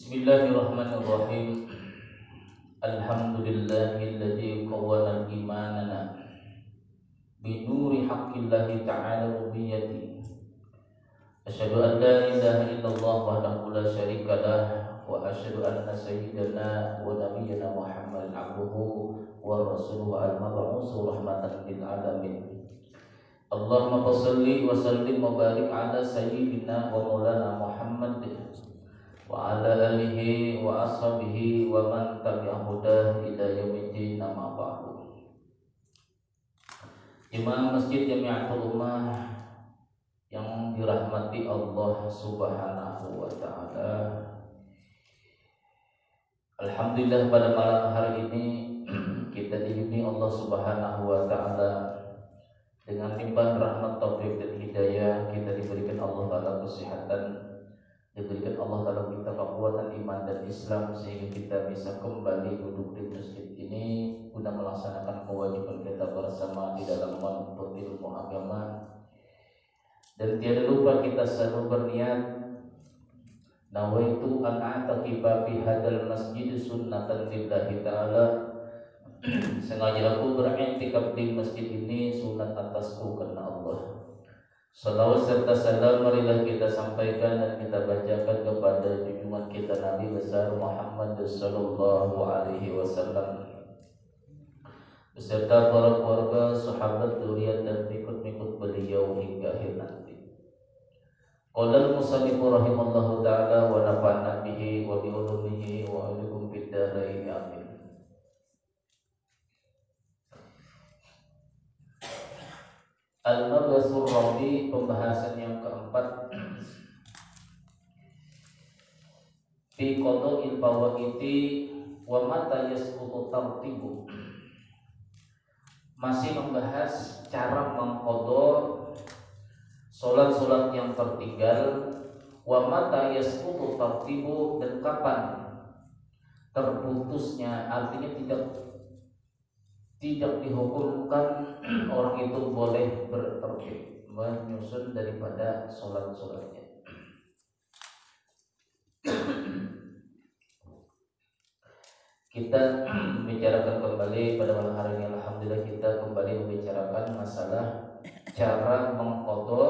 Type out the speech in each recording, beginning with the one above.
Bismillahirrahmanirrahim. Alhamdulillahilladzi qawwana imanana bi nuri haqqillahi ta'ala rububiyyati. Asyhadu an la ilaha illallah wahdahu la syarika lah wa asyhadu anna sayyidana wa nabiyyana Muhammadan abduhu wa rasuluhu al-mab'uts rahmatan lil alamin. Allahumma shalli wa sallim wa barik ala sayyidina wa maulana Muhammad wa ala alihi wa ashabihi wa man tabi'a hudah ila yaumiddin, amma ba'du. Jemaah Masjid Jami'atul Ummah yang dirahmati Allah Subhanahu wa taala. Alhamdulillah, pada malam hari ini kita diiringi Allah Subhanahu wa taala dengan limpahan rahmat, taufik dan hidayah. Kita diberikan Allah taala kesehatan, diberikan Allah taala kita kekuatan iman dan Islam, sehingga kita bisa kembali duduk di masjid ini guna melaksanakan kewajiban kita bersama di dalam menuntut ilmu agama. Dan tiada lupa kita selalu berniat, nawaitu an a'taqifa fi hadzal masjid sunnatan lillahi ta'ala. Sengaja aku beriktikaf di masjid ini sunat atasku karena Allah. Salawat serta salam marilah kita sampaikan dan kita bacakan kepada junjungan kita Nabi besar Muhammad sallallahu alaihi wasallam beserta para keluarga, sahabat, dzurriyyah dan pengikut beliau hingga akhir nanti. Qala al-musannif rahimallahu taala wa nafa'na bihi wa bi ulumihi wa alikum fid dharain, amin. Al-Mabasur Rabi, pembahasan yang keempat, fi qada'il fawaiti wa mata yasqutu tartibu, masih membahas cara mengqadha salat-salat yang tertinggal, wa mata yasqutu tartibu, dan kapan terputusnya, artinya tidak dihukumkan orang itu boleh bertertib menyusun daripada solat-solatnya. Kita membicarakan kembali pada malam hari ini. Alhamdulillah, kita kembali membicarakan masalah cara mengqadha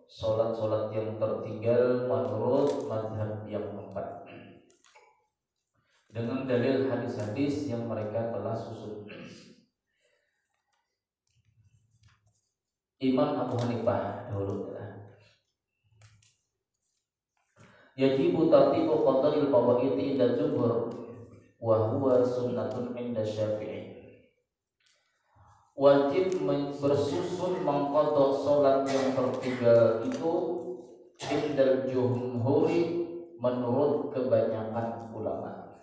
solat-solat yang tertinggal menurut mazhab yang empat, dengan dalil hadis-hadis yang mereka telah susun. Imam Abu Hanifah dahulu yajibu tartibu qada'il fawaiti inda jumhur wa huwa sunnatun inda Syafi'i. Wajib bersusun mengqadha salat yang tertinggal itu indal jumhuri, menurut kebanyakan ulama.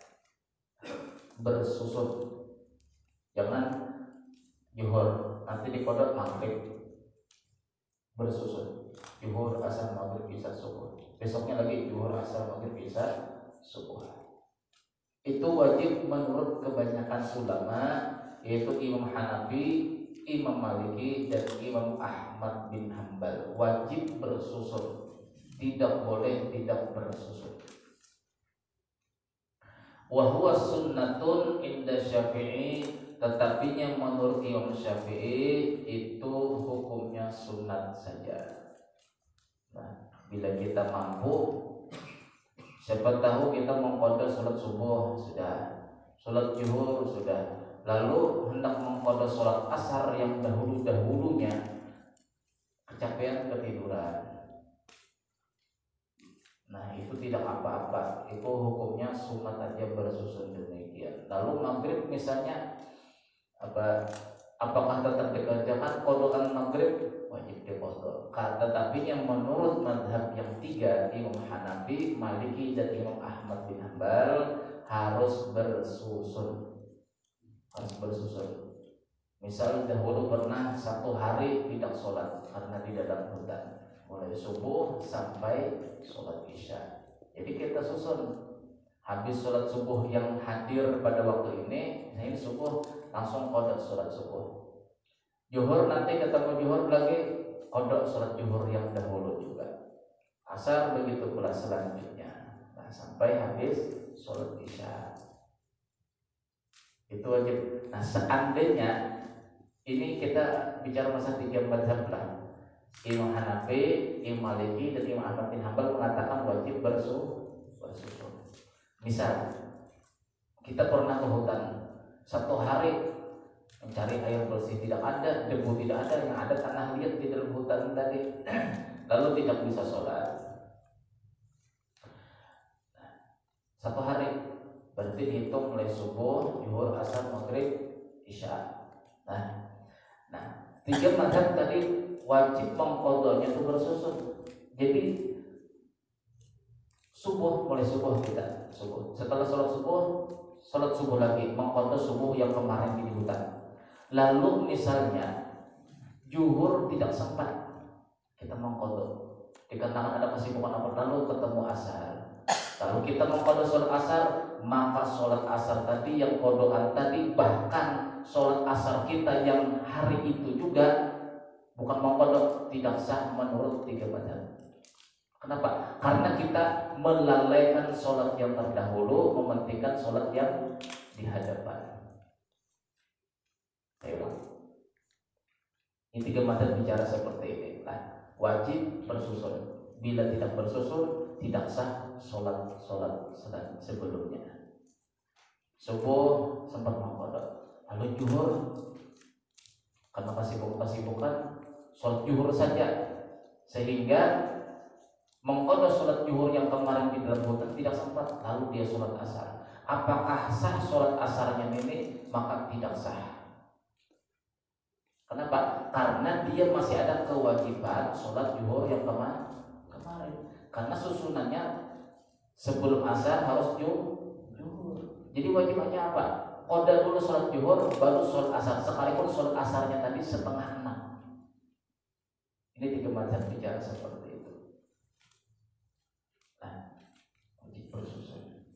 Bersusun, jangan zuhur nanti diqadha maghrib, bersusun zuhur, asar, maghrib, isya, subuh, besoknya lagi zuhur, asar, maghrib, isya, subuh. Itu wajib menurut kebanyakan ulama, yaitu Imam Hanafi, Imam Maliki, dan Imam Ahmad bin Hanbal. Wajib bersusun, tidak boleh tidak bersusun. Wa huwa sunnatun inda Syafi'i, tetapinya menurut Imam Syafi'i itu hukumnya sunat saja. Nah, bila kita mampu, siapa tahu kita mengqadha salat subuh sudah, salat zuhur sudah, lalu hendak mengqadha salat asar yang dahulunya kecapean, ketiduran. Nah, itu tidak apa-apa, itu hukumnya sunat aja bersusun demikian. Lalu maghrib misalnya, apakah tetap dikerjakan qadhaan maghrib? Wajib diqadha. Tetapi yang menurut mazhab yang tiga, Imam Hanafi, Maliki, dan Imam Ahmad bin Hanbal, harus bersusun. Misal dahulu pernah satu hari tidak sholat karena di dalam hutan, mulai subuh sampai sholat isya. Jadi kita susun, habis sholat subuh yang hadir pada waktu ini, nah ini subuh langsung qadha sholat subuh. Zuhur nanti ketemu zuhur lagi, qadha sholat zuhur yang dahulu juga. Asar begitu pula selanjutnya. Nah, sampai habis sholat isya itu wajib. Nah seandainya ini kita bicara masalah 3 mazhab lah, Imam Hanafi, Imam Maliki, dan Imam Ahmad bin Hanbal mengatakan wajib bersusun. Misal kita pernah ke hutan 1 hari mencari air bersih, tidak ada, debu tidak ada, yang ada tanah liat di dalam hutan tadi, lalu tidak bisa sholat. 1 hari berarti dihitung mulai subuh, zuhur, asar, maghrib, isya. Nah 3 mazhab tadi wajib mengqadanya itu bersusun. Jadi subuh, mulai subuh kita subuh, setelah sholat subuh lagi mengqada subuh yang kemarin di hutan. Lalu misalnya zuhur tidak sempat kita mengqada dikarenakan ada kesibukan apa, lalu ketemu asar, lalu kita mengqada sholat asar, maka sholat asar tadi yang qadaan tadi, bahkan sholat asar kita yang hari itu juga bukan mengqada, tidak sah menurut 3 mazhab. Kenapa? Karena kita melalaikan sholat yang terdahulu, mementingkan sholat yang di hadapan. Ayo, ini 3 mazhab bicara seperti ini. Nah, wajib bersusun. Bila tidak bersusun, tidak sah sholat sebelumnya. Subuh sempat mengqada, lalu zuhur karena kesibukan sholat zuhur saja, sehingga mengqada sholat zuhur yang kemarin di dalam hutan tidak sempat, lalu dia sholat asar. Apakah sah sholat asarnya ini? Maka tidak sah. Kenapa? Karena dia masih ada kewajiban sholat zuhur yang kemarin. Karena susunannya sebelum asar harus zuhur. Jadi wajibnya apa? Qada dulu sholat zuhur, baru sholat asar. Sekalipun sholat asarnya tadi 5:30. Ini 3 mazhab bicara seperti itu. Nah, wajib bersusun.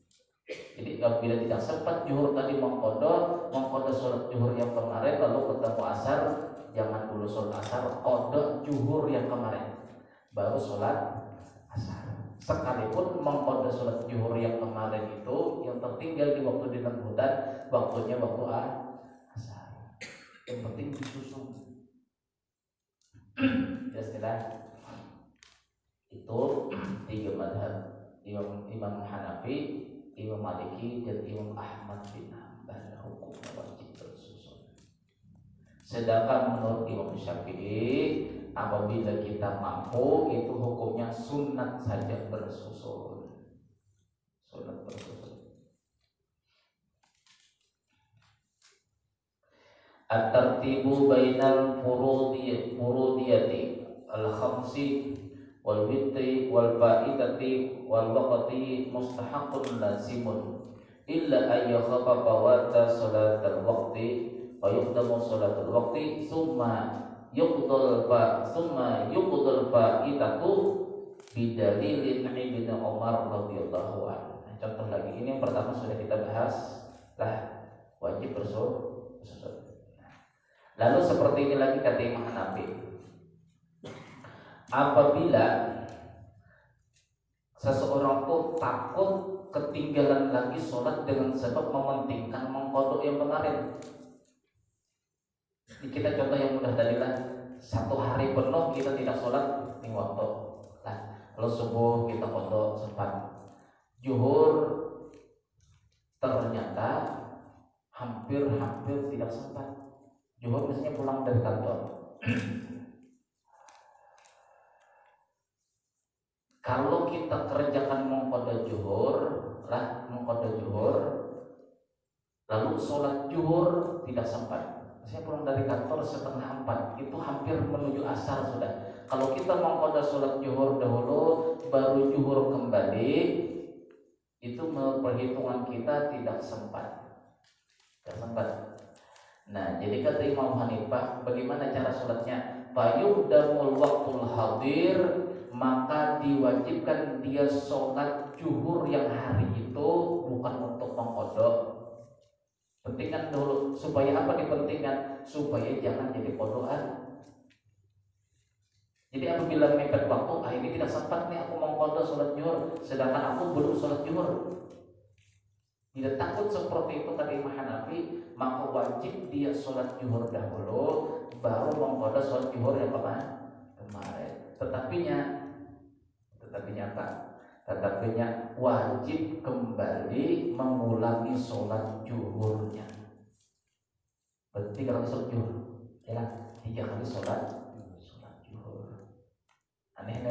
Jadi bila tidak sempat zuhur tadi mengqada sholat zuhur yang kemarin, lalu ketemu asar, jangan dulu sholat asar, qada zuhur yang kemarin, baru sholat asar. Sekalipun mengqada sholat zuhur yang kemarin itu yang tertinggal di waktu di dalam hutan, waktunya waktu asar. Yang penting disusun. Jelas itu 3 mazhab, Imam Hanafi, Imam Maliki, dan Imam Ahmad bin Hanbal hukumnya wajib bersusun. Sedangkan menurut Imam Syafi'i, apabila kita mampu, itu hukumnya sunat saja bersusun. Sunat bersusun. At-tartibu bainal furudiyati al-khamsi wal witri wal fa'idati wal waqti mustahaqqun lazimun illa ay yakhafa fawata salatul waqti wa yuqdamu salatul waqti summa yuqdal fa'idatu bidalilin Ibnu Umar radhiyallahu anhu. Contoh lagi, ini yang pertama sudah kita bahas lah, wajib bersusun. Lalu seperti ini lagi kata Imam Hanafi, apabila seseorang tuh takut ketinggalan lagi sholat dengan sebab mementingkan mengqada yang kemarin. Kita contoh yang mudah tadi lah, 1 hari penuh kita tidak sholat di waktu. Nah, lalu subuh kita qada sempat, zuhur ternyata hampir tidak sempat. Zuhur misalnya pulang dari kantor. Kalau kita kerjakan mengqada zuhur, lalu sholat zuhur tidak sempat. Saya pulang dari kantor 3:30, itu hampir menuju asar sudah. Kalau kita mengqada sholat zuhur dahulu, baru zuhur kembali, itu perhitungan kita tidak sempat. Nah, jadi kata Imam Hanifah, bagaimana cara sholatnya? Fayuqdamul waqtul hadir, maka diwajibkan dia sholat zuhur yang hari itu bukan untuk mengqada. Pentingkan dulu, supaya apa dipentingkan? Supaya jangan jadi qadaan. Jadi Jadi apabila mepet waktu, ini tidak sempat nih aku mau qada sholat zuhur, sedangkan aku belum sholat zuhur. Bila takut seperti itu kata Imam Hanafi, maka wajib dia sholat zuhur dahulu, baru mengqada sholat zuhur yang kemarin. Tetapinya wajib kembali mengulangi sholat zuhurnya. Berarti 3 kali sholat zuhur, ya 3 kali sholat zuhur. Aneh.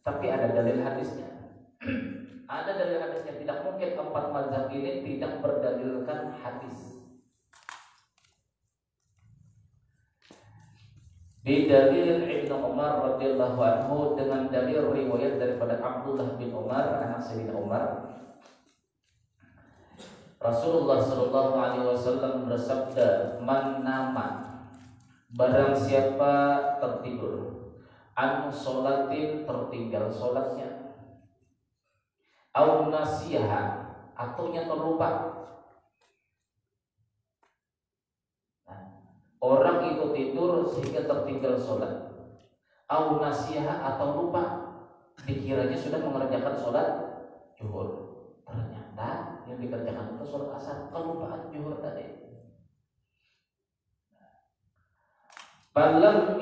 Tapi ada dalil hadisnya. Ada dalil hadisnya. Tidak mungkin 4 mazhab ini tidak berdalilkan hadis. Bidalil Ibnu Umar radhiyallahu anhu, dengan dalil riwayat daripada Abdullah bin Umar, anak Sayyidina Umar. Rasulullah sallallahu alaihi wasallam bersabda, "Man nama, barang siapa tertidur, an sholatin tertinggal sholatnya, au nasiha atau yang terlupa." Orang itu tidur sehingga tertinggal sholat, au nasiha atau lupa, dikiranya sudah mengerjakan sholat zuhur, ternyata yang dikerjakan itu sholat asar, kelupaan zuhur tadi. Falam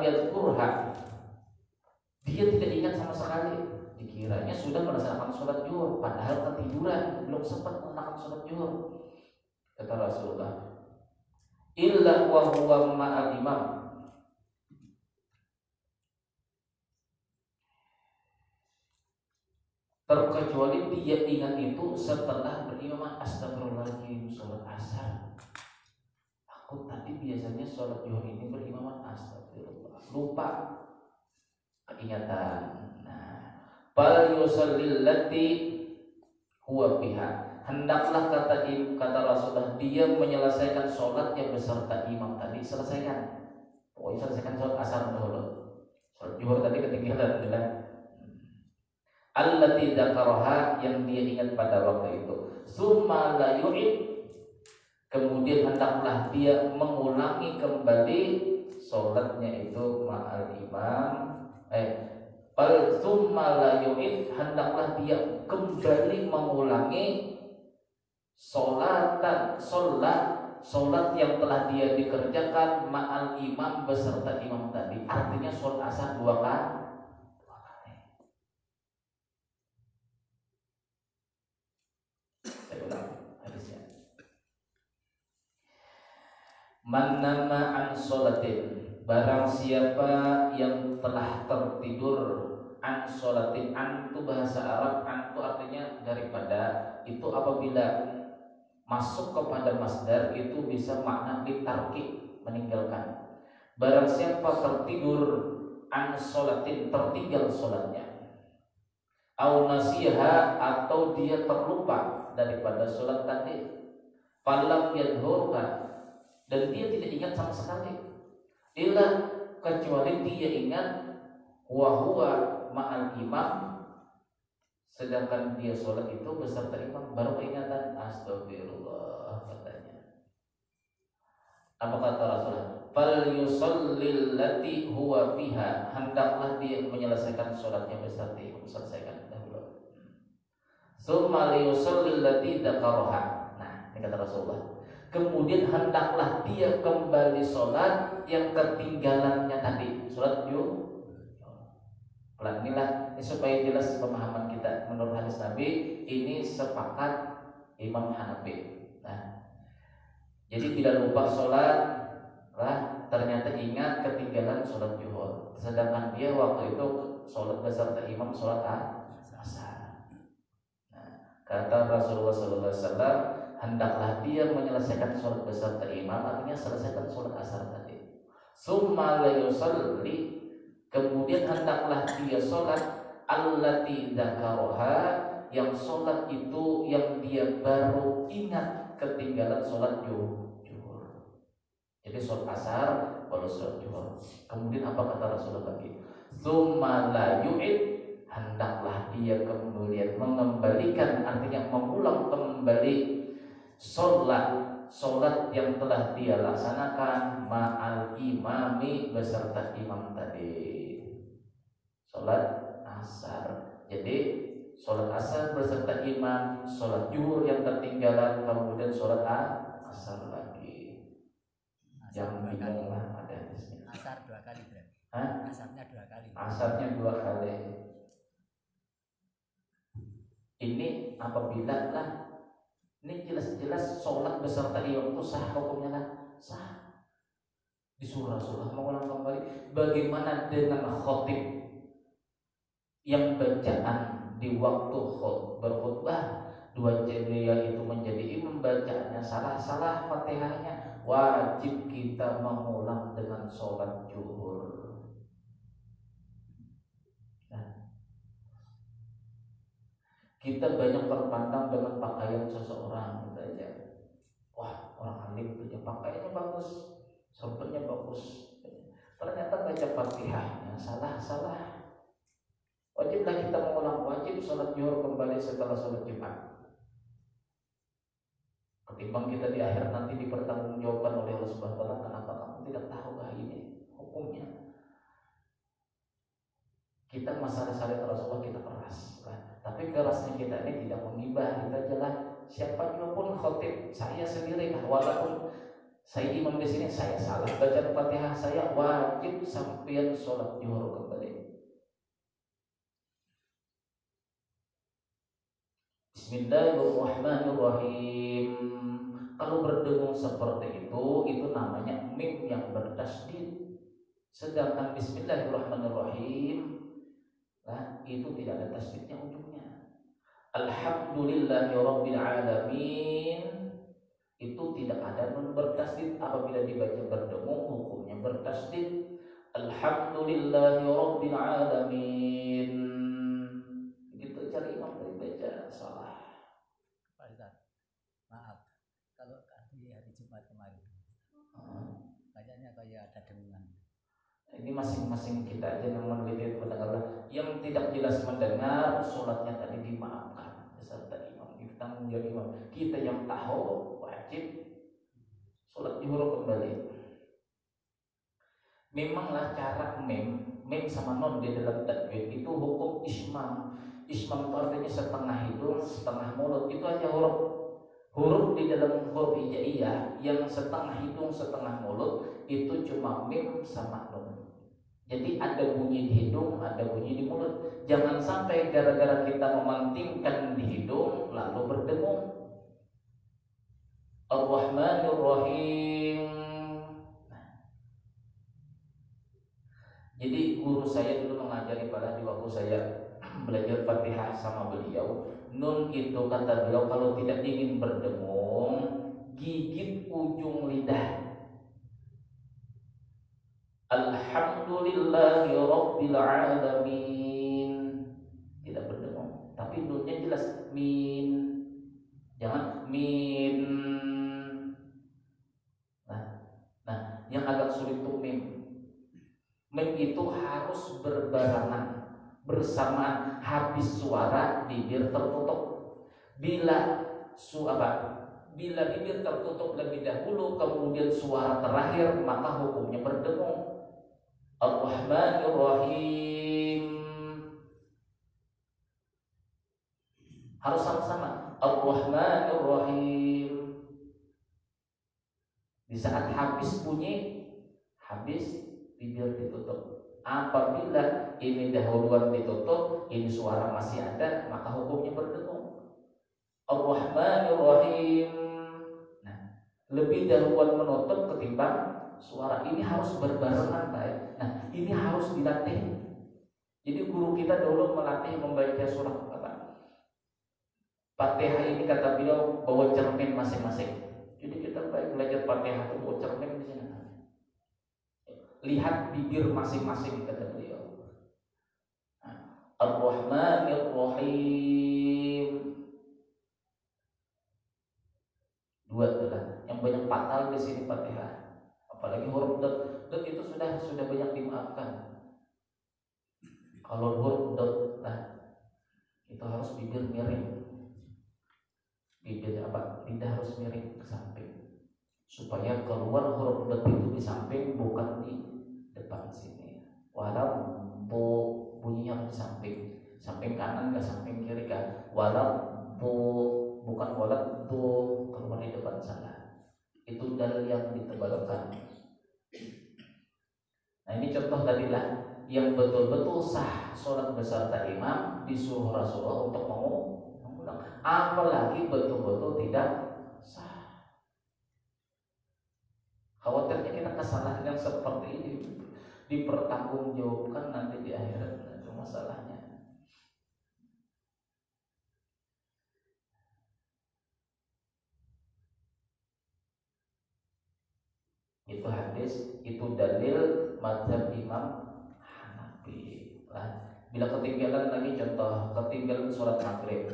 yadhkurha, dia tidak ingat sama sekali, dikiranya sudah melaksanakan sholat zuhur, padahal ketiduran, belum sempat melaksanakan sholat zuhur. Kata Rasulullah, illa wa huwa ma'al imam, terkecuali dia ingat itu setelah berimam. Astagfirullahaladzim, sholat asar, aku tadi biasanya sholat zuhur ini berimaman, astagfirullah, lupa, keingatan. Fal yusallil lati huwa biha, hendaklah kata Rasulullah, dia menyelesaikan sholat yang beserta imam tadi, selesaikan. Pokoknya selesaikan sholat asar dulu. Sholat zuhur tadi ketinggalan, bilang allati dzakaraha, yang dia ingat pada waktu itu. Summa la yu'id, kemudian hendaklah dia mengulangi kembali sholatnya itu ma'al imam. Summa la yu'id, hendaklah dia kembali mengulangi sholat yang telah dia dikerjakan ma'al imam, beserta imam tadi. Artinya sholat asar 2 kali. Saya ulang hadisnya. Man nama an sholatin, barang siapa yang telah tertidur, an sholatin, an itu bahasa Arab, an itu artinya daripada, itu apabila masuk kepada masdar itu bisa makna ditarki, meninggalkan. Barang siapa tertidur, an sholatin, tertinggal sholatnya, au nasiha atau dia terlupa daripada sholat tadi, falam yadhurkan, dan dia tidak ingat sama sekali, illa kecuali dia ingat wa huwa ma'al imam, sedangkan dia sholat itu beserta imam, baru keingatan, astagfirullah, katanya. Apa kata Rasulullah? Fal yusallil lati huwa fiha, hendaklah dia menyelesaikan sholatnya beserta imam, selesaikan dahulu. Summa liyusallil lati dzakaraha. Nah, ini kata Rasulullah. Kemudian hendaklah dia kembali sholat yang ketinggalannya tadi, sholat zuhur. Pelan inilah, ini supaya jelas pemahaman kita. Menurut hadis Nabi ini sepakat Imam Hanafi. Nah, jadi tidak lupa sholat, ternyata ingat ketinggalan sholat zuhur, sedangkan dia waktu itu sholat beserta imam sholat asar. Nah, kata Rasulullah SAW, hendaklah dia menyelesaikan sholat beserta imam, artinya selesaikan sholat asar tadi. Summa la yusalli, kemudian hendaklah dia sholat allati dzakaraha, yang sholat itu yang dia baru ingat ketinggalan sholat zuhur. Jadi sholat asar baru sholat zuhur. Kemudian apa kata Rasulullah lagi? Tsumma la yu'id, hendaklah dia kemudian mengembalikan, artinya mengulang kembali sholat yang telah dia laksanakan ma'al imami beserta imam tadi. Sholat asar. Jadi sholat asar beserta imam, sholat zuhur yang ketinggalan, kemudian sholat asar lagi. Jangan bingung lah ada hadisnya. Asar 2 kali berarti. Asarnya 2 kali. Asarnya 2 kali. Ini apabila lah, ini jelas-jelas sholat beserta imam itu sah hukumnya lah, sah. Di surah-surah mengulang kembali. Bagaimana dengan khotib yang bacaan di waktu berkhutbah 2 jiliyah itu menjadi imam, bacaannya salah Fatihahnya, wajib kita mengulang dengan sholat zuhur. Nah, kita banyak terpandang dengan pakaian seseorang gitu aja. Wah, orang alim punya pakaiannya bagus, serbannya bagus. Ternyata baca Fatihahnya salah. Wajiblah kita mengulang, wajib sholat zuhur kembali setelah sholat Jumat. Ketimbang kita di akhir nanti dipertanggungjawabkan oleh Allah Subhanahu wa taala, kenapa kamu tidak tahu ini hukumnya? Kita masalah syariat Rasulullah kita keras, tapi kerasnya kita ini tidak mengibah. Kita jelas siapa pun khotib, saya sendiri walaupun saya imam di sini, saya salah baca Fatihah, saya wajib sampai sholat zuhur kembali. Bismillahirrahmanirrahim. Kalau berdengung seperti itu namanya mim yang bertasydid. Sedangkan Bismillahirrahmanirrahim itu tidak ada tasydidnya ujungnya. Alhamdulillahirabbil alamin itu tidak ada nun bertasydid. Apabila dibaca berdengung hukumnya bertasydid. Alhamdulillahirabbil alamin. Begitu cari imam tadi baca salah. Pak Ustaz, maaf kalau di hari Jumat kemarin kayaknya kayak ada dengungan. Ini masing-masing kita aja yang meneliti mendengar. Yang tidak jelas mendengar, sholatnya tadi dimaafkan beserta imam. Kita tanggung jawab imam. Kita yang tahu wajib sholat zuhur kembali. Memanglah cara mem sama non di dalam tajwid itu hukum ismam. Ismam itu artinya setengah hidung, setengah mulut. Itu aja huruf di dalam huruf hijaiyah yang setengah hidung, setengah mulut itu cuma mim sama nun. Jadi ada bunyi di hidung, ada bunyi di mulut. Jangan sampai gara-gara kita memantingkan di hidung lalu berdengung. Ar-Rahmanir-Rahim. Jadi guru saya dulu mengajari pada di waktu saya belajar Fatihah sama beliau, nun itu kata beliau kalau tidak ingin berdengung, gigit ujung lidah. Alhamdulillahi rabbil alamin. Tidak berdengung, tapi nunnya jelas min. Jangan min. Nah, yang agak sulit tuh mim. Mim itu harus berbarengan, bersamaan, habis suara bibir tertutup. Bila bibir tertutup lebih dahulu kemudian suara terakhir, maka hukumnya berdengung. Ar-Rahmanir-Rahim. Harus sama-sama. Ar-Rahmanir-Rahim. Di saat habis bunyi, habis bibir ditutup. Apabila ini dahuluan ditutup, ini suara masih ada, maka hukumnya berdengung. Ar-Rahmanir-Rahim. Nah, lebih dahuluan menutup ketimbang suara. Ini harus berbarengan, baik. Nah, ini harus dilatih. Jadi guru kita dulu melatih membaca surah Fatihah ini kata beliau bawa cermin masing-masing. Jadi kita baik belajar Fatihah itu bawa cermin di sini. Lihat bibir masing-masing kata beliau. Ar-Rahmanir-Rahim. Dua itulah yang banyak fatal di sini Fatihah. Apalagi huruf dot itu sudah banyak dimaafkan. Kalau huruf dot itu harus bibir miring. Bibir lidah harus miring ke samping supaya keluar huruf dot itu di samping, bukan walau bu bunyinya di samping kanan ke samping kiri kan, walau bu bukan walau bu kalau di depan salah, itu dalil yang ditebalkan. Nah ini contoh tadilah yang betul-betul sah sholat beserta imam disuruh Rasulullah untuk mengulang, apalagi betul-betul tidak sah. Khawatirnya kita kesalahan yang seperti ini dipertanggungjawabkan nanti di akhirat, itu masalahnya. Itu hadis, itu dalil mazhab Imam Hanafi. Bila ketinggalan lagi, contoh ketinggalan sholat maghrib,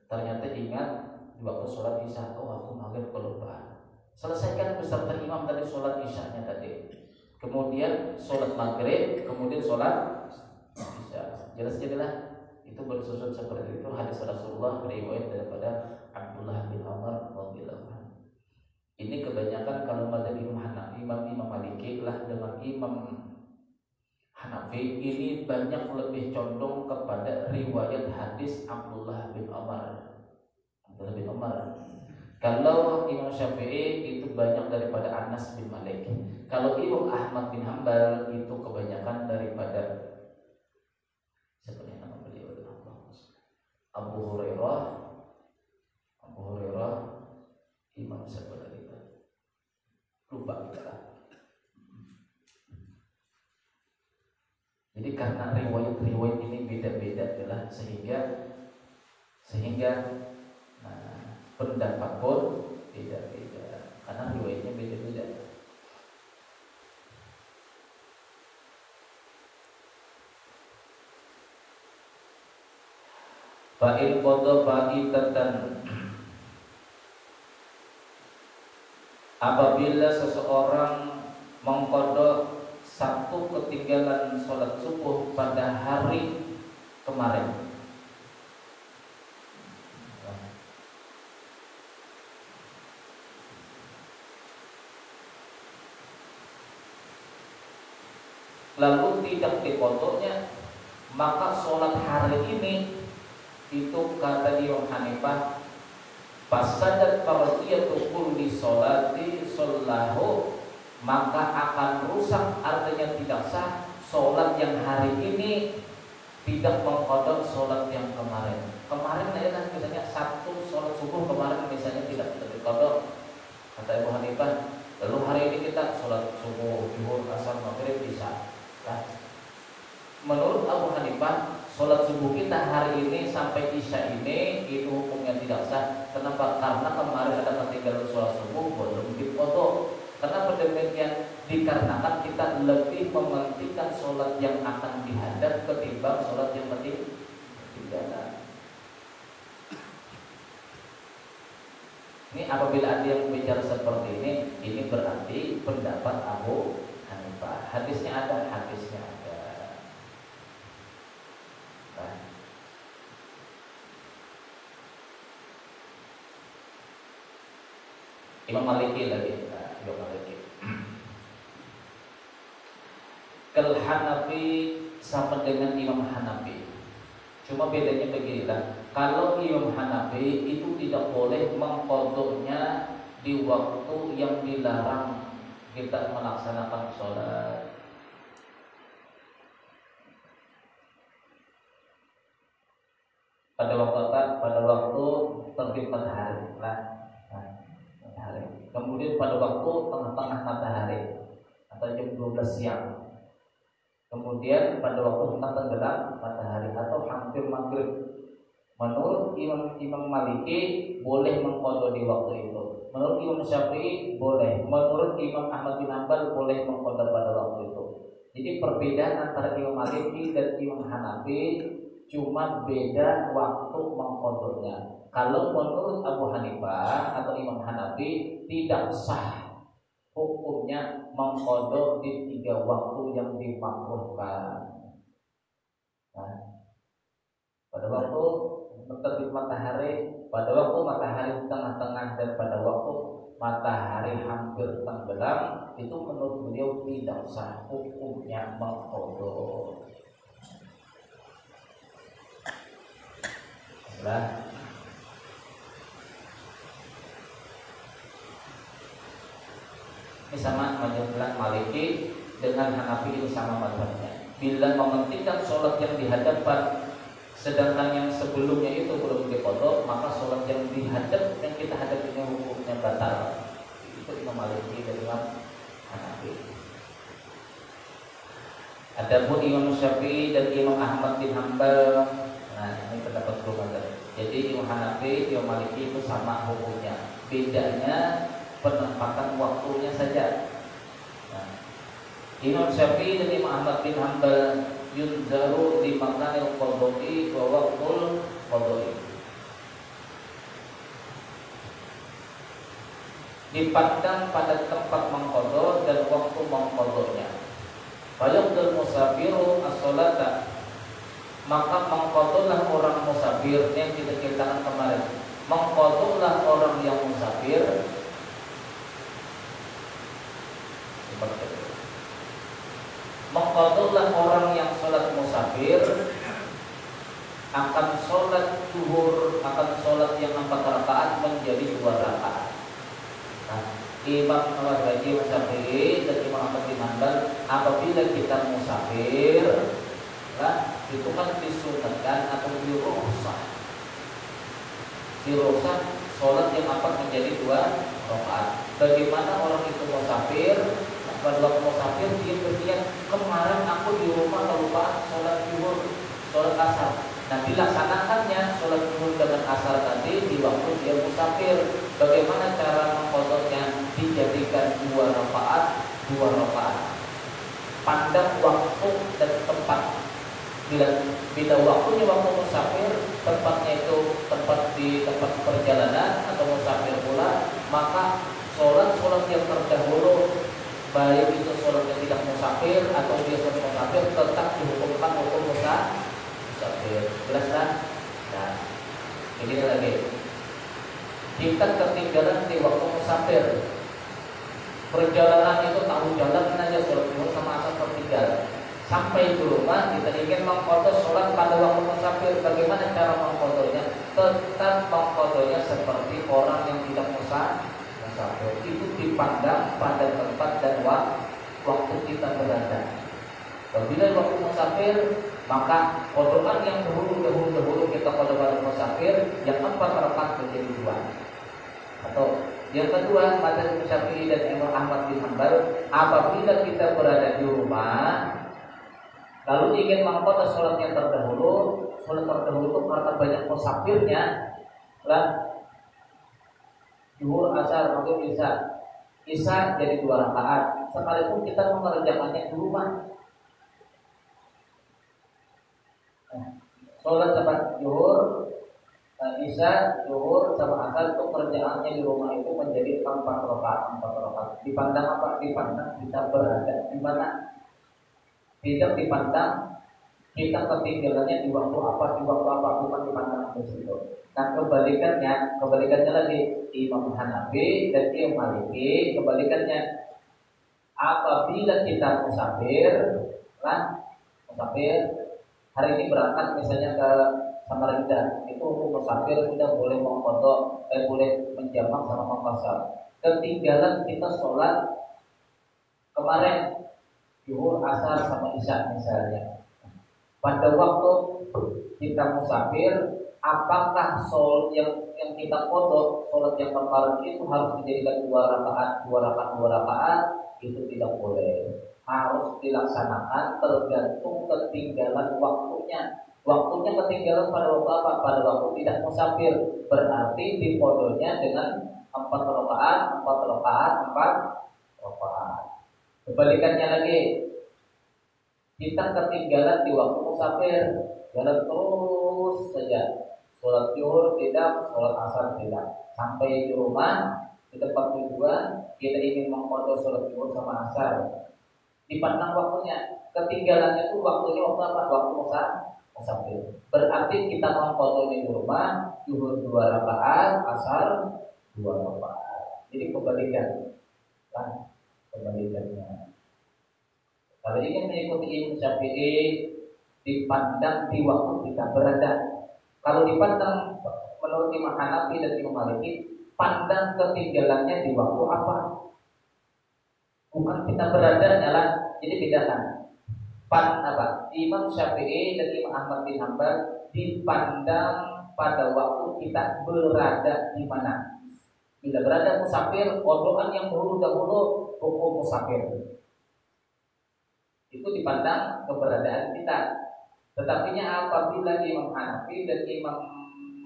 ternyata ingat di waktu sholat isya, oh aku maghrib kelupaan. Selesaikan beserta imam tadi sholat isyanya tadi, kemudian sholat maghrib, kemudian sholat isya. Jelas jadilah itu bersusun seperti itu. Hadis Rasulullah beriwayat daripada Abdullah bin Umar radhiyallahu anhu. Ini kebanyakan kalau mazhab Imam Hanafi, Imam Maliki lah dengan Imam Hanafi ini banyak lebih condong kepada riwayat hadis Abdullah bin Umar. Abdullah bin Umar. Kalau Imam Syafi'i itu banyak daripada Anas bin Malik. Kalau Imam Ahmad bin Hambal itu kebanyakan daripada siapa nama beliau? Abu Hurairah. Imam siapa lagi? Lupa kita. Jadi karena riwayat ini beda-beda adalah sehingga pendapat pun beda-beda karena riwayatnya beda-beda. Fa'il qadha fa'itatan, apabila seseorang mengqadha satu ketinggalan sholat subuh pada hari kemarin, lalu tidak diqadhanya, maka sholat hari ini itu kata Imam Hanifah fasadat fardiyatu kulli sholati shollahu, maka akan rusak, artinya tidak sah sholat yang hari ini tidak mengqadha sholat yang kemarin. Kemarin ya kan misalnya satu sholat subuh kemarin misalnya tidak diqadha kata Imam Hanifah, lalu hari ini kita sholat subuh, zuhur, asar, maghrib bisa. Menurut Abu Hanifah sholat subuh kita hari ini sampai isya ini itu hukumnya tidak sah. Kenapa? Karena kemarin ada ketinggalan sholat subuh belum diqadha. Kenapa demikian? Dikarenakan kita lebih mementingkan sholat yang akan dihadap ketimbang sholat yang ketinggalan. Ini apabila ada yang bicara seperti ini berarti pendapat Abu Hanifah. Hadisnya ada. Imam Maliki lagi, Imam Maliki. Kal Hanafi sama dengan Imam Hanafi. Cuma bedanya beginilah. Kalau Imam Hanafi itu tidak boleh mengqadhanya di waktu yang dilarang kita melaksanakan sholat. Pada waktu terbit matahari lah. Kemudian pada waktu tengah-tengah matahari atau jam 12 siang. Kemudian pada waktu tenggelam matahari atau hampir maghrib. Menurut Imam Maliki boleh mengqadha di waktu itu. Menurut Imam Syafi'i boleh. Menurut Imam Ahmad bin Hanbal boleh mengqadha pada waktu itu. Jadi perbedaan antara Imam Maliki dan Imam Hanafi cuma beda waktu mengqadhanya. Kalau menurut Abu Hanifah atau Imam Hanafi tidak sah hukumnya mengqadha di 3 waktu yang dimakruhkan. pada waktu terbit matahari, pada waktu matahari tengah-tengah, dan pada waktu matahari hampir tenggelam, itu menurut beliau tidak sah hukumnya mengqadha. Ini sama mazhab Maliki dengan Hanafi, ini sama mazhabnya. Bila mementingkan sholat yang dihadapkan sedangkan yang sebelumnya itu belum diqadha, maka sholat yang kita hadapi ini hukumnya batal. Itu Imam Maliki dan Imam Hanafi. Adapun Imam Syafi'i dan Imam Ahmad bin Hanbal, nah ini pendapat berbeda. Jadi Imam Hanafi, Imam Maliki itu sama hukumnya. Bedanya penempatan waktunya saja. Nah, Imam Syafi'i dan Imam Ahmad bin Hanbal yunzaru di makanil qadha'i wa waqtul qadha'i. Dipandang pada tempat mengqadha dan waktu mengqadhanya. Fayaqdul musafiru as-salata, maka mengqadhalah orang musafir yang kita ceritakan kemarin. Mengqadhalah orang yang musafir seperti itu. Mengqadhalah orang yang sholat musafir akan sholat zuhur, akan sholat yang 4 rakaat menjadi 2 rakaat. Nah, Imam Syafi'i dan Imam Ahmad bin Hanbal, apabila kita musafir, nah, itu kan disunatkan atau dirukhsah. Dirukhsah sholat yang 4 menjadi 2 rakaat. Bagaimana orang itu musafir? Pada waktu musafir dia berniat, kemarin aku di rumah kelupaan sholat zuhur, sholat asar. Nah, dilaksanakannya sholat zuhur dengan asar tadi di waktu dia musafir. Bagaimana cara mengqadhanya? Dijadikan 2 rakaat, 2 rakaat. Pandang waktu dan tempat. Bila waktunya waktu musafir, tempatnya itu di tempat perjalanan atau musafir pula, maka sholat yang terdahulu, baik itu sholat yang tidak musafir atau dia sholat musafir, tetap dihukumkan hukum musafir. Jelas kan? Nah, ini lagi. Kita ketinggalan di waktu musafir. Perjalanan itu tahu jalan aja, sholat zuhur sama asar tertinggal. Sampai di rumah kita ingin mengqadha sholat pada waktu musafir. Bagaimana cara mengqadhanya? Tetap mengqadhanya seperti orang yang tidak musafir. Itu dipandang pada tempat dan waktu kita berada. Bila waktu musafir, maka qadhaan yang dahulu kita qadha pada musafir, yang 4 rakaat menjadi 2. Atau yang kedua, mazhab Syafi'i dan Imam Ahmad bin Hanbal, apabila kita berada di rumah lalu ingin mengqadha sholat yang terdahulu, itu karena banyak musafirnya, lah zuhur, asar, maghrib, isya jadi 2 rakaat. Sekalipun kita mengerjakannya di rumah. Sholat tempat zuhur, isya, zuhur sama asar itu kerjaannya di rumah itu menjadi 4 rakaat. Dipandang apa? Dipandang kita berada di mana? Tidak dipandang kita ketinggalannya di waktu apa, bukan dipandang di situ. Nah, kebalikannya lagi, Imam Hanafi dan Imam Maliki, kebalikannya. Apabila kita musafir hari ini berangkat misalnya ke Samarinda, itu musafir sudah boleh mengqadha, boleh menjamak sama mengqasar. Ketinggalan kita sholat kemarin zuhur, asar sama isya misalnya. Pada waktu kita musafir, apakah sholat yang kita qadha, sholat yang kemarin itu harus dijadikan 2 rakaat? Itu tidak boleh. Harus dilaksanakan tergantung ketinggalan waktunya. Waktunya ketinggalan pada waktu apa? Pada waktu tidak musafir. Berarti diqadhanya dengan 4 rakaat. Kebalikannya lagi, kita ketinggalan di waktu musafir, jalan terus saja, sholat zuhur tidak, sholat asar tidak. Sampai di rumah, di tempat tujuan, kita ingin mengqadha sholat zuhur sama asar. Dipandang waktunya, ketinggalannya itu waktunya waktu apa? Waktu musafir. Berarti kita mengqadha di rumah zuhur 2 rakaat, asar 2 rakaat. Jadi kebalikan. Kan kebalikannya. Kalau ingin mengikuti Imam Syafi'i dipandang di waktu kita berada. Kalau dipandang menurut Imam Hanafi dan Imam Maliki, pandang ketinggalannya di waktu apa? Bukan kita berada nyala. Jadi bedakan. Imam Syafi'i dan Imam Ahmad bin Hanbal dipandang pada waktu kita berada di mana. Bila berada musafir, qadhaan yang dahulu hukum musafir. Itu dipandang keberadaan kita. Tetapi apabila Imam Hanafi dan Imam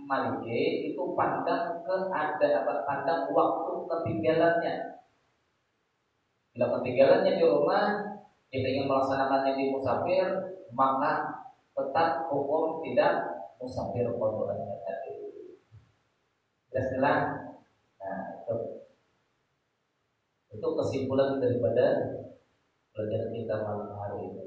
Maliki itu pandang pandang waktu ketinggalannya. Bila ketinggalannya di rumah, kita ingin melaksanakannya di musafir, maka tetap hukum tidak musafir qadhaannya tadi. Jelas? Nah, itu kesimpulan daripada pelajaran kita malam hari ini.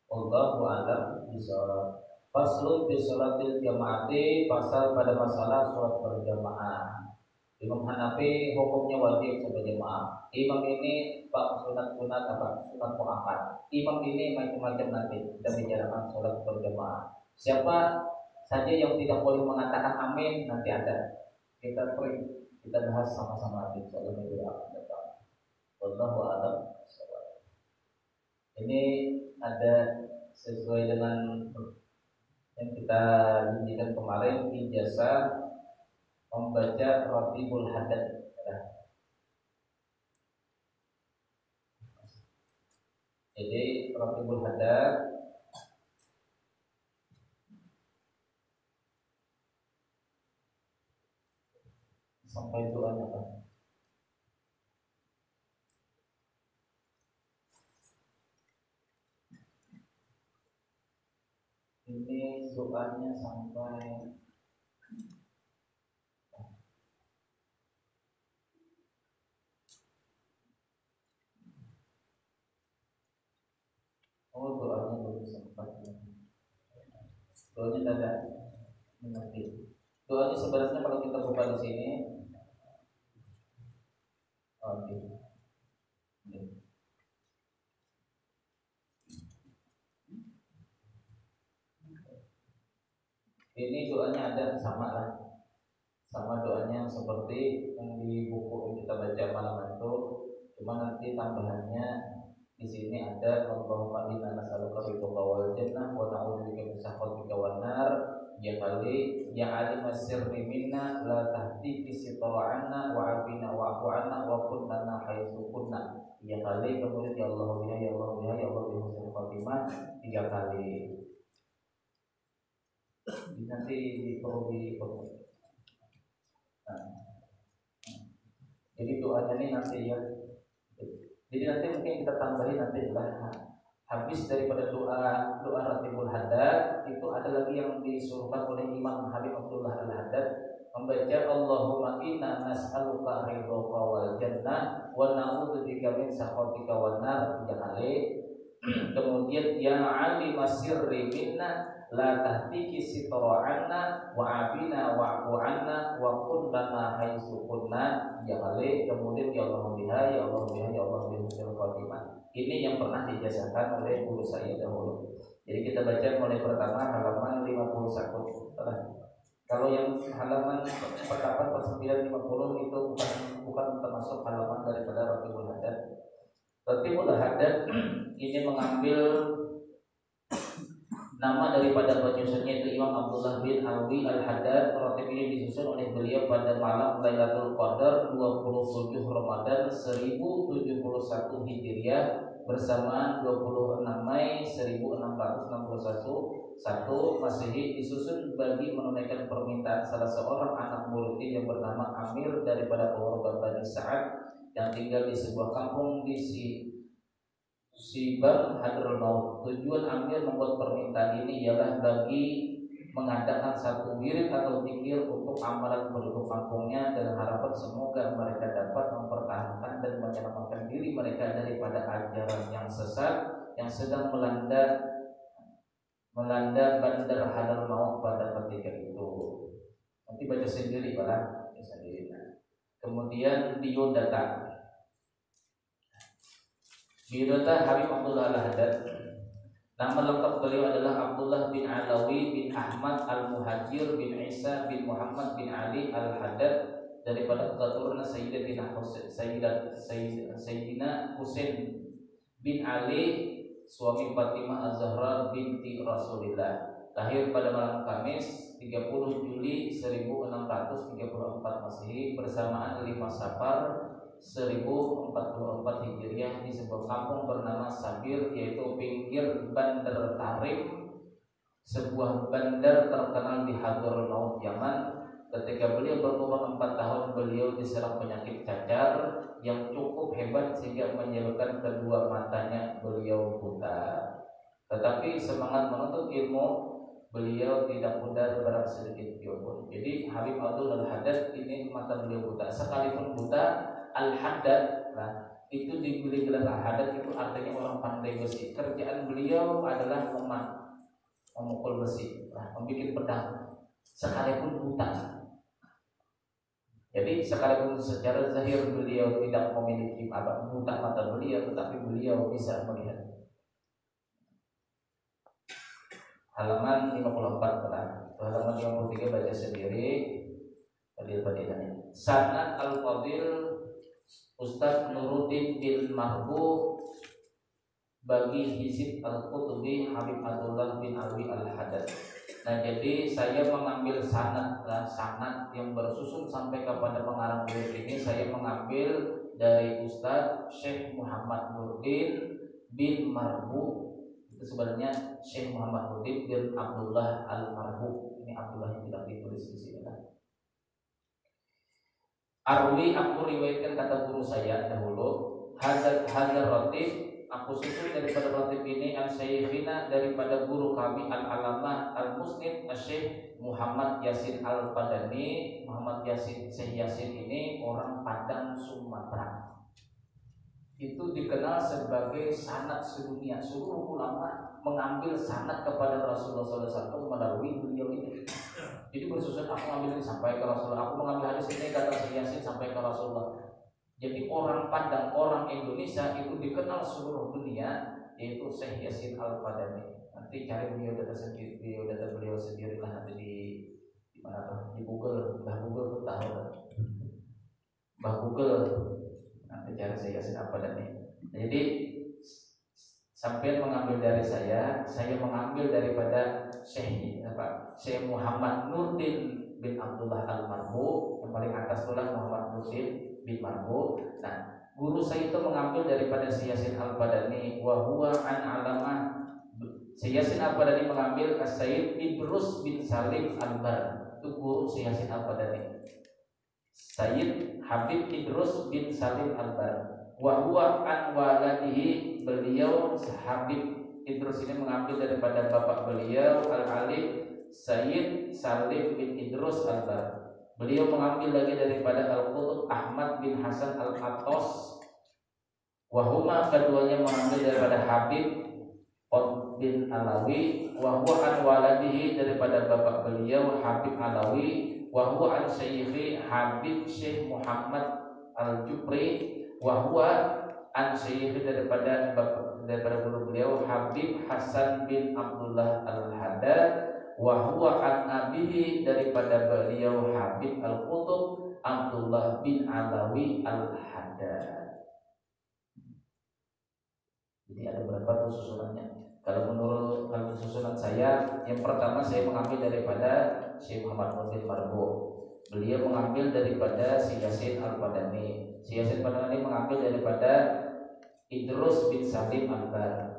Wallahu a'lam bishawab. Faslun bi sholatil jamaati, pasal pada masalah sholat berjamaah. Imam Hanafi hukumnya wajib sampai jamaah. Imam ini sunat muakkad. Imam ini macam-macam nanti kita bicarakan sholat berjamaah. Siapa saja yang tidak boleh mengatakan amin nanti ada. Kita bahas sama-sama di insyaallah minggu akan datang. Wallahu a'lam bishawab. Ini ada sesuai dengan yang kita janjikan kemarin, ijazah membaca Ratibul Hadad. Jadi Ratibul Hadad sampai doanya apa? Ini doanya sampai doanya belum sempat. Doanya tidak mengerti. Doanya sebenarnya kalau kita buka di sini, ini doanya ada sama doanya seperti yang di buku yang kita baca malam itu, cuma nanti tambahannya di sini ada Allahumma inna nas'aluka ridhoka wal jannah wa na'udzubika min sakhatika wan nar. Ya kali ya alim sirri minna la tahdi sitara'anna wa afina wa afu anna wa kun lana haitsu kunna. Ya kali kemudian ya Allah ya Allah ya Allah bi husnul khatimah 3 kali. Nanti perlu jadi doanya ini nanti ya. Jadi nanti mungkin kita tambahin nanti lah. Habis daripada doa Ratibul Hadad itu ada lagi yang disuruhkan oleh Imam Habib Abdullah Al-Haddad membaca Allahumma inna nas'aluka ridhoka wal jannah wa na'udzubika min sakhatika wan nar 3 kali. Kemudian ya alim sirri minna la tahdiki sitara'anna wa afina wa'fu anna wa kun lana haitsu kunna 3 kali. Kemudian ya Allah biha ya Allah biha ya Allah biha husnul khatimah. Ini yang pernah dijazahkan oleh guru saya dahulu. Jadi kita baca mulai pertama halaman 51. Kalau yang halaman pertama 950 itu bukan termasuk halaman daripada Ratibul Hadad. Ratibul Hadad ini mengambil nama daripada penyusunnya itu Imam Abdullah bin Alwi Al-Haddad. Ratib ini disusun oleh beliau pada malam Lailatul Qadar 27 Ramadan 1071 Hijriah bersamaan 26 Mei 1661 Masehi, disusun bagi menunaikan permintaan salah seorang anak muridnya yang bernama Amir daripada keluarga Bani Sa'ad yang tinggal di sebuah kampung di Sibang Hadraul Maut. Tujuan Amir membuat permintaan ini ialah bagi mengadakan satu wirid atau zikir untuk amalan penduduk kampungnya dan harapan semoga mereka dapat mempertahankan dan menyelamatkan diri mereka daripada ajaran yang sesat yang sedang melanda bandar Hadramaut pada ketika itu. Nanti baca sendiri Pak, sendiri. Kemudian biodata Habib Abdullah Al-Haddad. Nama lengkap beliau adalah Abdullah bin Alawi bin Ahmad Al-Muhajir bin Isa bin Muhammad bin Ali Al-Haddad, daripada keturunan Sayyidina Husain bin Ali suami Fatimah Az-Zahra binti Rasulillah. Lahir pada malam Kamis 30 Juli 1634 Masehi bersamaan 5 Safar 1044 Hijriah di sebuah kampung bernama Sabir, yaitu pinggir Bandar Tarim, sebuah bandar terkenal di Hadramaut, Yaman. Ketika beliau berumur 4 tahun, beliau diserang penyakit cacar yang cukup hebat sehingga menyebabkan kedua matanya beliau buta. Tetapi semangat menuntut ilmu beliau tidak pudar berang sedikit pun. Jadi Habib Abdullah Al-Haddad ini mata beliau buta, sekalipun buta. Al-Haddad, nah, itu diberi gelar Al-Haddad itu artinya orang pandai besi. Kerjaan beliau adalah memukul besi, membuat pedang, sekalipun buta. Jadi sekalipun secara zahir beliau tidak memiliki buta mata beliau, tetapi beliau bisa melihat. Halaman 54, halaman 53 baca sendiri. Fadilah-fadilahnya. Sanad Al-Fadil Ustaz Nuruddin bin Marbu bagi Hizib Al-Qutubi Habib Abdullah bin Alwi Al-Haddad. Nah, jadi saya mengambil sanad yang bersusun sampai kepada pengarang beliau ini, saya mengambil dari Ustaz Syekh Muhammad Nuruddin bin Marbu. Itu sebenarnya Syekh Muhammad Nuruddin bin Abdullah Al-Marbu. Ini Abdullah yang tidak ditulis di sini kan. Arwi, aku riwayatkan kata guru saya dahulu, hadar ratib, aku susun daripada ratib ini al-syekhina, daripada guru kami al-alamah al-musnid Syekh Muhammad Yasin Al-Padani. Muhammad Yasin, Syekh Yasin ini orang Padang Sumatera. Itu dikenal sebagai sanad sedunia. Seluruh ulama mengambil sanad kepada Rasulullah SAW melalui beliau ini. Jadi bersusun, aku mengambil ini sampai ke Rasulullah, aku mengambil hadis ini kata Syekh Yasin sampai ke Rasulullah. Jadi orang Padang, orang Indonesia itu dikenal seluruh dunia, yaitu Syekh Yasin Al-Padani. Nanti cari biodata beliau sendiri lah, nanti di mana tuh, di Google, Google tuh tahu kan? Google nanti cari Syekh Yasin Al-Padani. Jadi sampai mengambil dari saya mengambil daripada Syekh Muhammad Nuruddin bin Abdullah Al-Marbu, yang paling atas itulah Muhammad Nuruddin bin Marbu. Nah, guru saya itu mengambil daripada Syekh Yasin Al-Padani, wa huwa an alamah. Syekh Yasin Al-Padani mengambil As-Sayyid Idrus bin Salim Al-Bar. Itu guru Syekh Yasin Al-Padani, Sayyid Habib Idrus bin Salim Al-Bar. Wa huwa an waladihi, beliau Habib Idrus ini mengambil daripada bapak beliau Al-Alim Sayyid Salim bin Idrus Al-Bar. Beliau mengambil lagi daripada Al-Qutub Ahmad bin Hasan Al-Attos. Wahuma, keduanya mengambil daripada Habib bin Alawi. Wahwa an waladihi, daripada bapak beliau Habib Alawi. Wahwa an Syekhi Habib Syekh Muhammad Al-Jupri. Wahwa an Syekhi, daripada guru beliau Habib Hasan bin Abdullah Al-Haddad. Wahwa an abihi, daripada beliau Habib Al-Qutub Abdullah bin Alawi Al-Haddad. Jadi ada berapa tuh susunannya? Kalau menurut susunan saya, yang pertama saya mengambil daripada Syekh Muhammad Nuruddin Marbu. Beliau mengambil daripada Syekh Yasin Al-Padani. Syekh Yasin Al-Padani mengambil daripada Idrus bin Salim Al-Bar.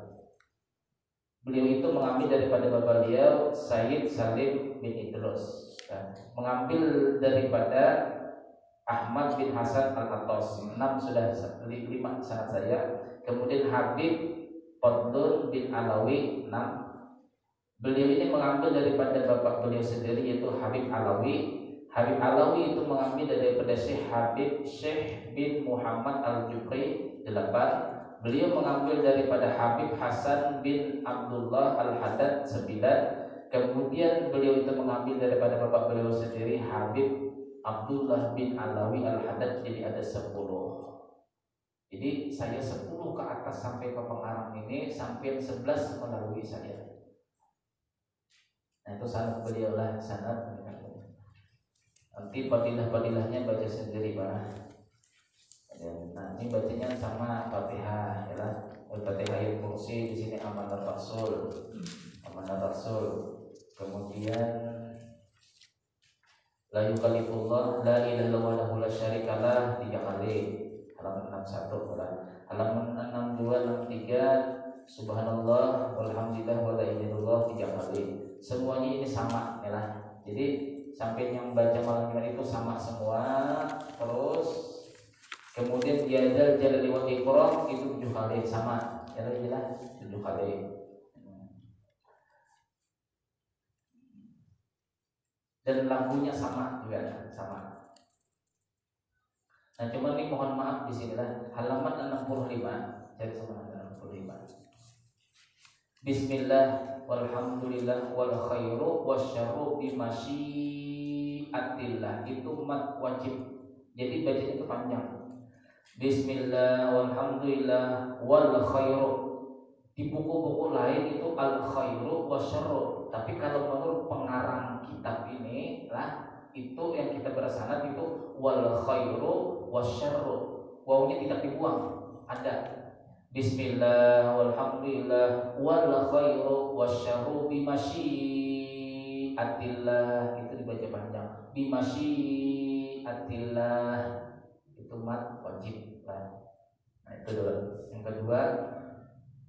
Beliau itu mengambil daripada bapak beliau Sayyid Salim bin Idrus. Mengambil daripada Ahmad bin Hasan Al-Attos. 6 sudah, 5 sanad saya. Kemudian Habib Fadlun bin Alawi 6. Beliau ini mengambil daripada bapak beliau sendiri, yaitu Habib Alawi. Habib Alawi itu mengambil daripada Syekh Habib Syekh bin Muhammad Al-Jupri 8. Beliau mengambil daripada Habib Hasan bin Abdullah Al-Haddad 9. Kemudian beliau itu mengambil daripada bapak beliau sendiri Habib Abdullah bin Alawi Al-Haddad, jadi ada 10. Jadi saya 10 ke atas sampai ke pengarang ini, sampai 11 melalui saya. Nah itu sanad beliau lah, sanad. Nanti fadilah-fadilahnya baca sendiri Pak. Nah ini bacanya sama Fatihah ya lah. Fatihah ayat kursi, di sini amanat Rasul. Amanat Rasul. Kemudian la yukallifullah la ilaha illallah lahu la syarikalah 3 kali. Halaman 61 lah. Halaman 62 63 subhanallah walhamdulillah wala ilaha illallah 3 kali. Semuanya ini sama ya lah. Jadi sampai yang baca malam itu sama semua. Terus kemudian diajal jalan lewat Iqra itu 7 kali sama. Ya jelas 7 kali. Dan lagunya sama juga sama. Nah cuma ini mohon maaf di sini lah halaman 65. Cari sama 65. Bismillah walhamdulillah wal khairu wasyarru bimasyiatillah, itu mat wajib. Jadi bacanya itu panjang. Bismillah walhamdulillah wal khairu. Di buku-buku lain itu al khairu wasyarru, tapi kalau menurut pengarang kitab ini lah itu yang kita bersanad itu wal khairu wasyarru. Wawunya tidak dibuang, ada. Bismillah walhamdulillah wal khairu wasyarru bimasyiatillah, itu dibaca panjang. Bimasyiatillah itu mat wajib lah. Nah itu dulu. Yang kedua,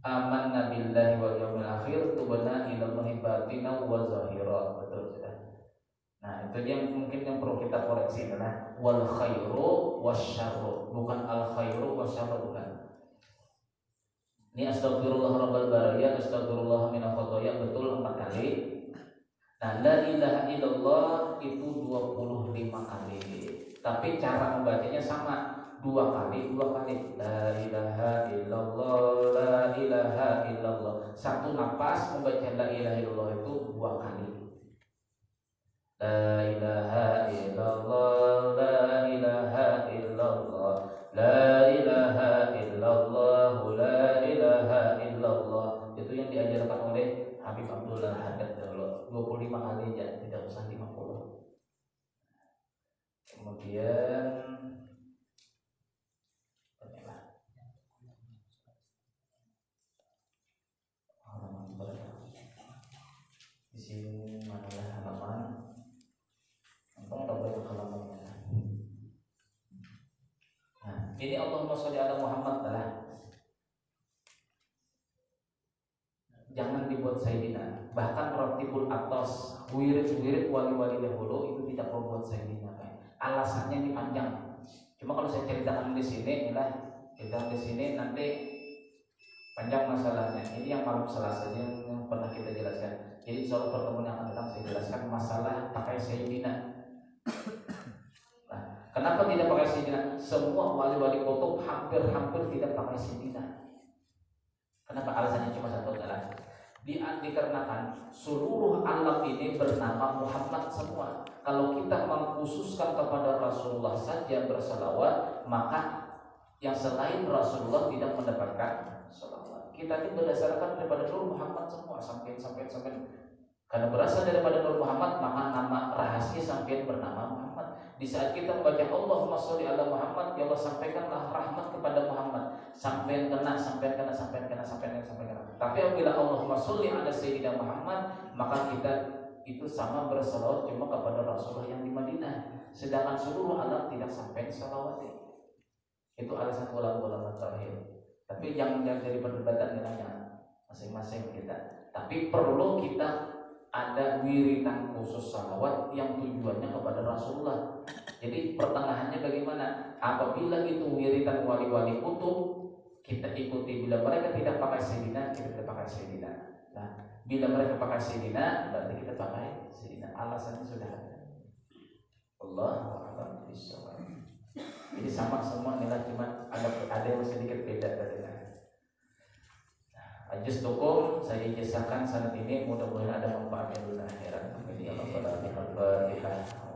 amanna billahi wal yaumil akhir tubna ilallahi batina wa zahira. Betul sudah. Nah itu yang mungkin yang perlu kita koreksi adalah wal khairu wasyarru, bukan al khairu wasyarru, bukan. Ini astagfirullah rabbal baraya, astagfirullah minal khotoya, betul 4 kali. Nah la ilaha illallah itu 25 kali. Tapi cara membacanya sama, 2 kali. La ilaha illallah, la ilaha illallah. Satu napas membaca la ilaha illallah itu 2 kali. La ilaha illallah, la ilaha illallah, la ilaha illallah, la ilaha illallah. Itu yang diajarkan oleh Habib Abdullah Haddad dulu. 25 kali aja, tidak usah 50. Kemudian di sini mana halaman? Untung udah banyak halamannya. Nah, ini Allahumma sholli ala Muhammad lah. Jangan dibuat Sayyidina. Bahkan Ratibul Atas, wirid-wirid wali-wali dahulu itu tidak perlu buat Sayyidina. Alasannya ini panjang. Cuma kalau saya ceritakan di sini, inilah ceritakan di sini nanti panjang masalahnya. Ini yang malam Selasa yang pernah kita jelaskan. Jadi soal pertemuan yang akan datang saya jelaskan masalah pakai Sayyidina. Nah, kenapa tidak pakai Sayyidina? Semua wali-wali kutub hampir-hampir tidak pakai Sayyidina. Kenapa? Alasannya cuma satu adalah dikarenakan seluruh alam ini bernama Muhammad semua. Kalau kita mengkhususkan kepada Rasulullah saja bersalawat, maka yang selain Rasulullah tidak mendapatkan salawat. Kita ini berdasarkan daripada Nur Muhammad semua sampai. Karena berasal daripada Nur Muhammad, maka nama rahasia sampai bernama Muhammad. Di saat kita membaca Allahumma sholli ala Muhammad, ya Allah sampaikanlah rahmat kepada Muhammad. Sampai kena. Tapi apabila Allahumma sholli ala Sayyidina Muhammad, maka kita itu sama bersalawat cuma kepada Rasulullah yang di Madinah. Sedangkan seluruh alam tidak sampai salawatnya. Itu alasan ulama-ulama terakhir. Tapi jangan jadi perdebatan dengan masing-masing kita. Tapi perlu kita ada wiritan khusus salawat yang tujuannya kepada Rasulullah. Jadi pertengahannya bagaimana? Apabila itu wiritan wali-wali kutub, kita ikuti. Bila mereka tidak pakai Sayyidina, kita tidak pakai Sayyidina. Nah, bila mereka pakai Sayyidina, berarti kita pakai Sayyidina. Alasannya sudah ada. Allahu a'lam bishawab. Jadi sama semua nilai, cuma ada yang sedikit beda dari Ijazakum saya ijazahkan saat ini, mudah-mudahan ada manfaatnya dunia akhirat. Amin ya rabbal alamin. Al-Fatihah.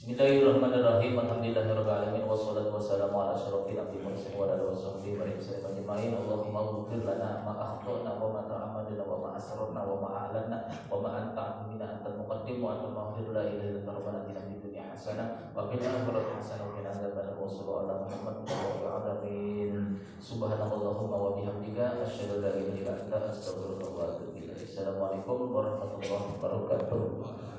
Bismillahirrahmanirrahim. Alhamdulillahirabbil alamin wassalatu wassalamu ala asyrofil anbiya'i wal mursalin wa ala alihi washabbihi wa sallam ajma'in. Allahumma ighfir lana ma akhtana wa ma ta'ammadna wa ma asrarna wa ma a'lanna wa ma anta a'lamina antal muqaddim wa antal mu'akhir. La ilaha illa anta rabbana atina fid dunya hasanah wa fil akhirati hasanah wa qina adzabannar. Wa sallallahu ala Muhammadin wa ala alamin. Subhanallahumma wa bihamdika asyhadu an la ilaha illa anta astaghfiruka wa atubu ilaik. Assalamualaikum warahmatullahi wabarakatuh.